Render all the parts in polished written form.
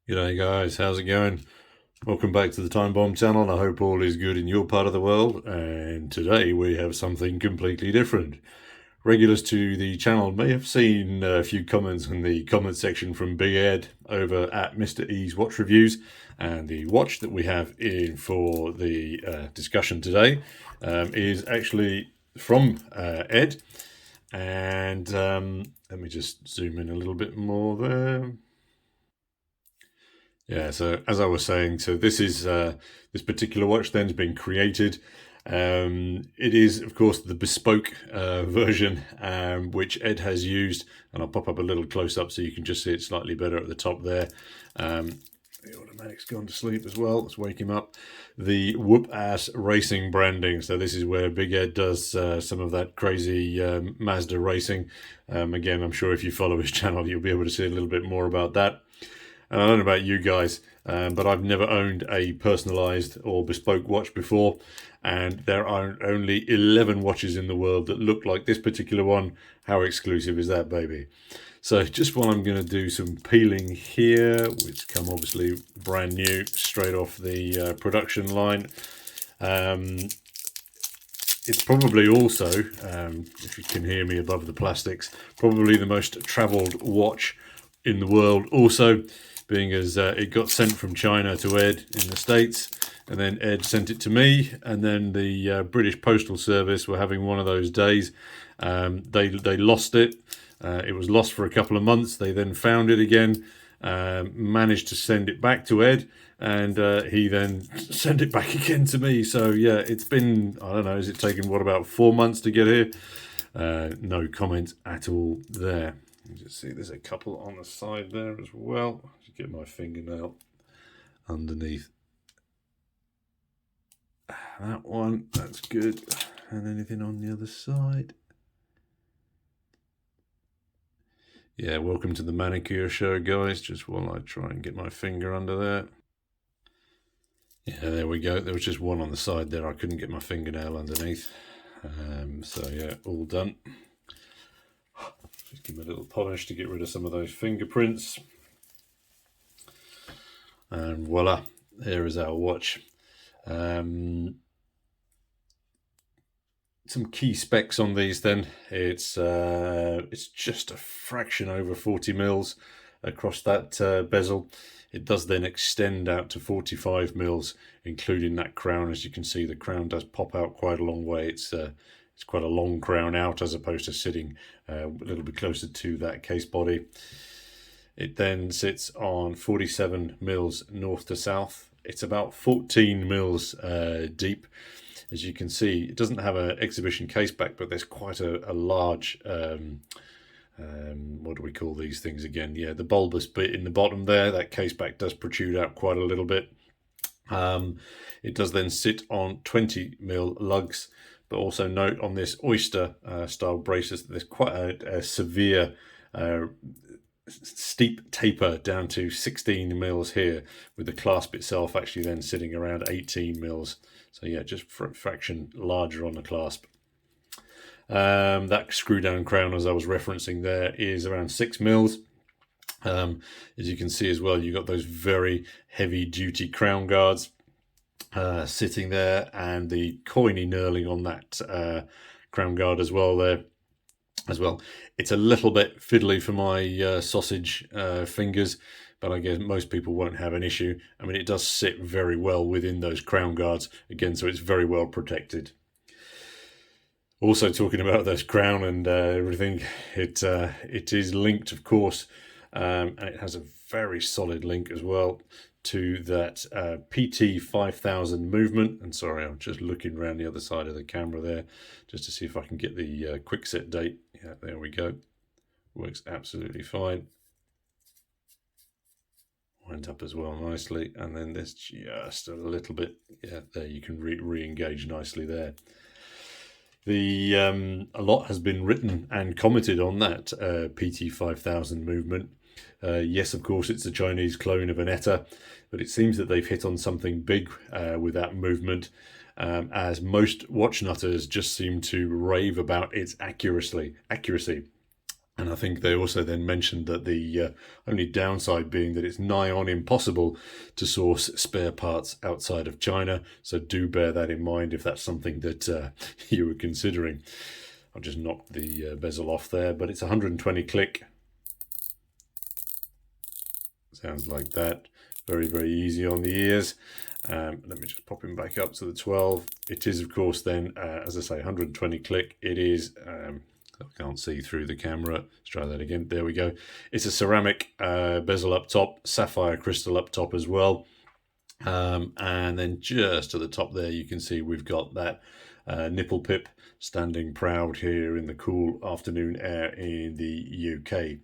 G'day guys, how's it going? Welcome back to the Time Bomb channel. I hope all is good in your part of the world, and today we have something completely different. Regulars to the channel may have seen a few comments in the comment section from Big Ed over at Mr. E's Watch Reviews, and the watch that we have in for the discussion today is actually from Ed, and let me just zoom in a little bit more there. Yeah, so as I was saying, so this is this particular watch then has been created. It is, of course, the bespoke version, which Ed has used, and I'll pop up a little close up so you can just see it slightly better at the top there. The automatic's gone to sleep as well. Let's wake him up. The Whoop Azz Racing branding. So this is where Big Ed does some of that crazy Mazda racing. Again, I'm sure if you follow his channel, you'll be able to see a little bit more about that. And I don't know about you guys, but I've never owned a personalized or bespoke watch before. And there are only 11 watches in the world that look like this particular one. How exclusive is that, baby? So just while I'm going to do some peeling here, which come obviously brand new, straight off the production line. It's probably also, if you can hear me above the plastics, probably the most traveled watch in the world also, being as it got sent from China to Ed in the States, and then Ed sent it to me, and then the British Postal Service were having one of those days. They lost it. It was lost for a couple of months. They then found it again, managed to send it back to Ed, and he then sent it back again to me. So yeah, it's been, I don't know, has it taken what, about 4 months to get here? No comment at all there. You just see there's a couple on the side there as well. Just get my fingernail underneath that one. That's good. And anything on the other side? Yeah, welcome to the manicure show, guys. Just while I try and get my finger under there. Yeah, there we go. There was just one on the side there. I couldn't get my fingernail underneath. So yeah, all done. Just give it a little polish to get rid of some of those fingerprints. And voila, there is our watch. Some key specs on these then. It's just a fraction over 40 mils across that bezel. It does then extend out to 45 mils, including that crown. As you can see, the crown does pop out quite a long way. It's quite a long crown out as opposed to sitting a little bit closer to that case body. It then sits on 47 mils north to south. It's about 14 mils deep. As you can see, it doesn't have an exhibition case back, but there's quite a large, what do we call these things again? Yeah, the bulbous bit in the bottom there, that case back does protrude out quite a little bit. It does then sit on 20 mil lugs. But also note on this oyster style bracelet, there's quite a severe steep taper down to 16 mils here, with the clasp itself actually then sitting around 18 mils. So yeah, just for a fraction larger on the clasp. That screw down crown, as I was referencing there, is around 6 mils. As you can see as well, you've got those very heavy duty crown guards sitting there, and the coiny knurling on that crown guard as well there. It's a little bit fiddly for my sausage fingers, but I guess most people won't have an issue. I mean, it does sit very well within those crown guards again, so it's very well protected. Also, talking about this crown and everything, it is linked, of course, and it has a very solid link as well to that PT 5000 movement. And sorry, I'm just looking around the other side of the camera there just to see if I can get the quick set date. Yeah, there we go. Works absolutely fine. Went up as well nicely, and then there's just a little bit. Yeah, there you can re-engage nicely there. A lot has been written and commented on that PT 5000 movement. Yes, of course, it's a Chinese clone of an ETA, but it seems that they've hit on something big with that movement, as most watch nutters just seem to rave about its accuracy. And I think they also then mentioned that the only downside being that it's nigh on impossible to source spare parts outside of China. So do bear that in mind if that's something that you were considering. I'll just knock the bezel off there, but it's 120 click. Sounds like that. Very, very easy on the ears. Let me just pop him back up to the 12. It is, of course, then, as I say, 120 click. It is, I can't see through the camera. Let's try that again. There we go. It's a ceramic bezel up top, sapphire crystal up top as well. And then just at the top there, you can see we've got that nipple pip standing proud here in the cool afternoon air in the UK.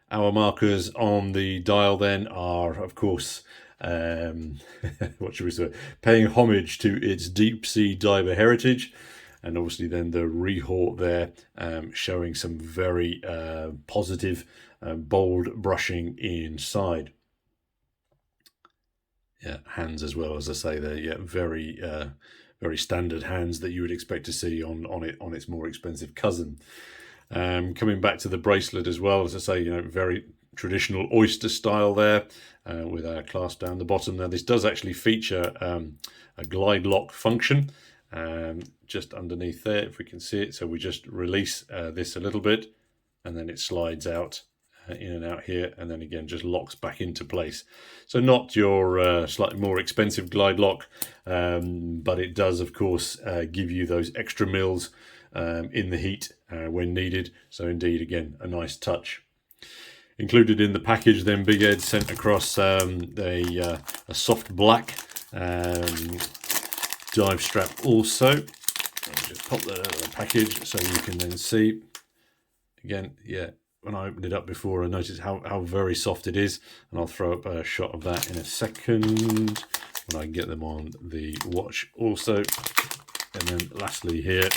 Our markers on the dial then are, of course, what should we say, paying homage to its deep sea diver heritage, and obviously then the rehort there, showing some very positive, bold brushing inside. Yeah, hands as well, as I say there. Yeah, very standard hands that you would expect to see on its more expensive cousin. Coming back to the bracelet as well, as I say, very traditional oyster style there, with our clasp down the bottom. Now this does actually feature a glide lock function just underneath there, if we can see it. So we just release this a little bit, and then it slides out in and out here, and then again just locks back into place. So not your slightly more expensive glide lock, but it does, of course, give you those extra mils in the heat when needed. So indeed, again, a nice touch. Included in the package then, Big Ed sent across a soft black dive strap also. I'll just pop that out of the package so you can then see. Again, yeah, when I opened it up before, I noticed how very soft it is, and I'll throw up a shot of that in a second when I get them on the watch also. And then lastly here,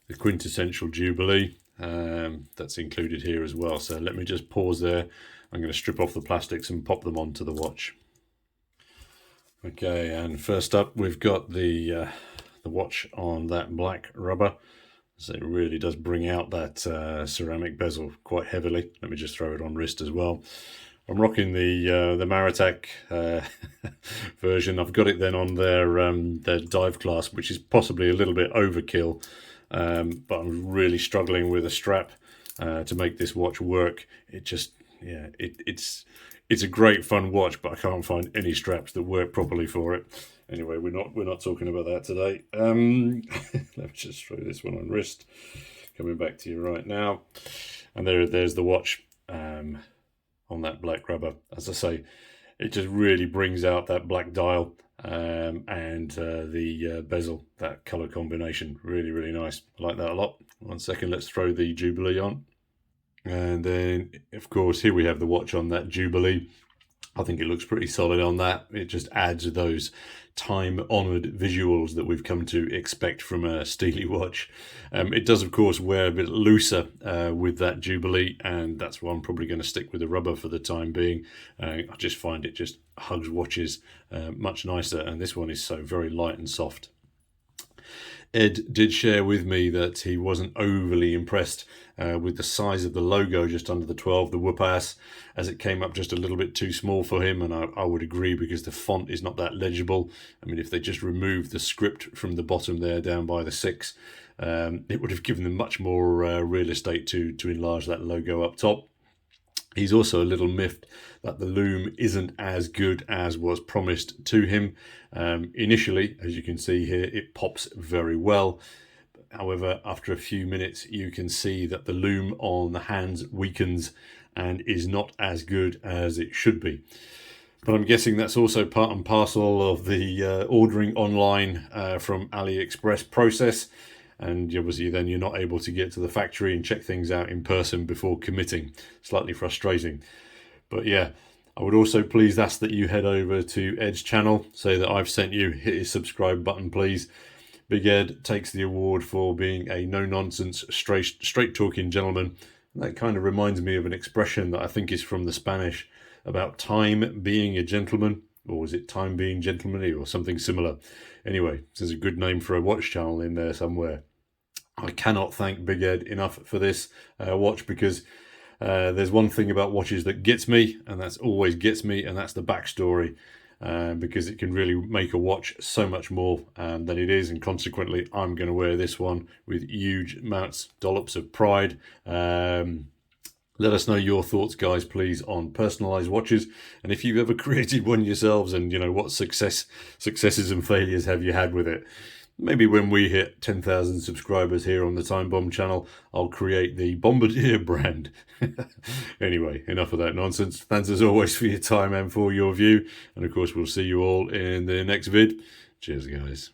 the quintessential Jubilee that's included here as well. So let me just pause there. I'm going to strip off the plastics and pop them onto the watch. Okay, and first up we've got the watch on that black rubber. So it really does bring out that ceramic bezel quite heavily. Let me just throw it on wrist as well. I'm rocking the MIATA version. I've got it then on their dive clasp, which is possibly a little bit overkill, but I'm really struggling with a strap to make this watch work. It just, yeah, it's a great fun watch, but I can't find any straps that work properly for it. Anyway, we're not talking about that today. Let me just throw this one on wrist. Coming back to you right now, and there's the watch on that black rubber. As I say, it just really brings out that black dial and the bezel, that color combination. Really, really nice. I like that a lot. 1 second, let's throw the Jubilee on. And then, of course, here we have the watch on that Jubilee. I think it looks pretty solid on that. It just adds those time-honoured visuals that we've come to expect from a Steely watch. It does, of course, wear a bit looser with that Jubilee, and that's why I'm probably going to stick with the rubber for the time being. I just find it just hugs watches much nicer, and this one is so very light and soft. Ed did share with me that he wasn't overly impressed with the size of the logo just under the 12, the Whoop Azz, as it came up just a little bit too small for him, and I would agree, because the font is not that legible. I mean, if they just removed the script from the bottom there down by the 6, it would have given them much more real estate to enlarge that logo up top. He's also a little miffed that the loom isn't as good as was promised to him. Initially, as you can see here, it pops very well. However, after a few minutes, you can see that the loom on the hands weakens and is not as good as it should be. But I'm guessing that's also part and parcel of the ordering online from AliExpress process. And obviously then you're not able to get to the factory and check things out in person before committing. Slightly frustrating. But yeah, I would also please ask that you head over to Ed's channel, say that I've sent you, hit his subscribe button please. Big Ed takes the award for being a no-nonsense, straight-talking gentleman. And that kind of reminds me of an expression that I think is from the Spanish about time being a gentleman. Or was it time being gentlemanly or something similar? Anyway, there's a good name for a watch channel in there somewhere. I cannot thank Big Ed enough for this watch, because there's one thing about watches that gets me, and that's always gets me, and that's the backstory. Because it can really make a watch so much more than it is, and consequently I'm going to wear this one with huge dollops of pride. Let us know your thoughts, guys, please, on personalized watches, and if you've ever created one yourselves, and what successes and failures have you had with it. Maybe when we hit 10,000 subscribers here on the Time Bomb channel, I'll create the Bombardier brand. Anyway, enough of that nonsense. Thanks as always for your time and for your view. And of course, we'll see you all in the next vid. Cheers, guys.